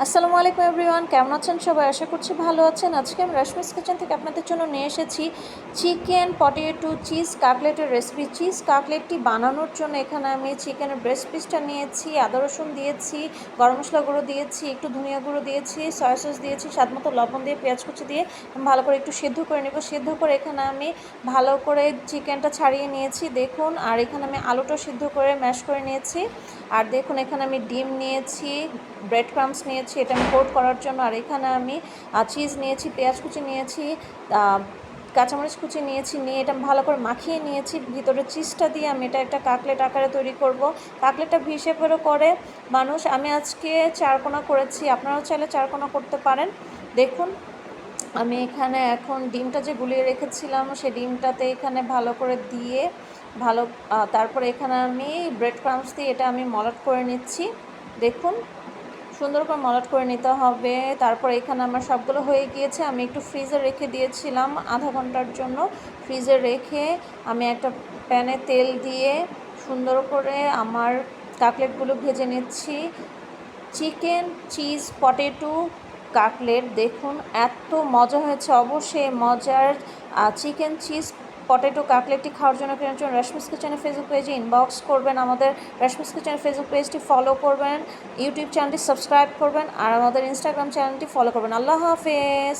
আসসালামু আলাইকুম এভরিওয়ান, কেমন আছেন সবাই? আশা করছি ভালো আছেন। আজকে আমি রশমিস কিচেন থেকে আপনাদের জন্য নিয়ে এসেছি চিকেন পটেটো চিজ কাটলেটের রেসিপি। চিজ কাটলেটটি বানানোর জন্য এখানে আমি চিকেনের ব্রেস্ট পিসটা নিয়েছি, আদা রসুন দিয়েছি, গরম মশলা গুঁড়ো দিয়েছি, একটু ধনিয়া গুঁড়ো দিয়েছি, সয়া সস দিয়েছি, স্বাদ মতো লবণ দিয়ে পেঁয়াজ কুচি দিয়ে ভালো করে একটু সেদ্ধ করে নেব। সেদ্ধ করে এখানে আমি ভালো করে চিকেনটা ছাড়িয়ে নিয়েছি দেখুন। আর এখানে আমি আলুটা সিদ্ধ করে ম্যাশ করে নিয়েছি। আর দেখুন এখানে আমি ডিম নিয়েছি, ব্রেড ক্রামস নিয়েছি এটা আমি কোট করার জন্য। আর এখানে আমি চিজ নিয়েছি, পেঁয়াজ কুচি নিয়েছি, কাঁচামরিচ কুচি নিয়েছি, নিয়ে এটা ভালো করে মাখিয়ে নিয়েছি। ভিতরে চিজটা দিয়ে আমি এটা একটা কাটলেট আকারে তৈরি করব। কাটলেটটা হিসেবেরও করে মানুষ, আমি আজকে চারকোনা করেছি, আপনারাও চাইলে চারকোনা করতে পারেন। দেখুন আমি এখানে এখন ডিমটা যে গুলিয়ে রেখেছিলাম সেই ডিমটাতে এখানে ভালো করে দিয়ে তারপরে এখানে আমি ব্রেড ক্রামস দিয়ে এটা আমি মলাট করে নিচ্ছি। দেখুন সুন্দর করে মলাট করে নিতে হবে। তারপর এখানে আমার সবগুলো হয়ে গিয়েছে। আমি একটু ফ্রিজে রেখে দিয়েছিলাম আধা ঘন্টার জন্য। ফ্রিজে রেখে আমি একটা প্যানে তেল দিয়ে সুন্দর করে আমার কাটলেটগুলো ভেজে নিচ্ছি। চিকেন চিজ পটেটো কাটলেট দেখুন এত মজা হয়েছে। অবশ্যই মজার চিকেন চিজ পটেটো কাটলেটটি খাওয়ার জন্য কেনার জন্য রশমিস কিচেনের ফেসবুক পেজে ইনবক্স করবেন, আমাদের রশমিস কিচেনের ফেসবুক পেজটি ফলো করবেন, ইউটিউব চ্যানেলটি সাবস্ক্রাইব করবেন, আর আমাদের ইনস্টাগ্রাম চ্যানেলটি ফলো করবেন। আল্লাহ হাফেজ।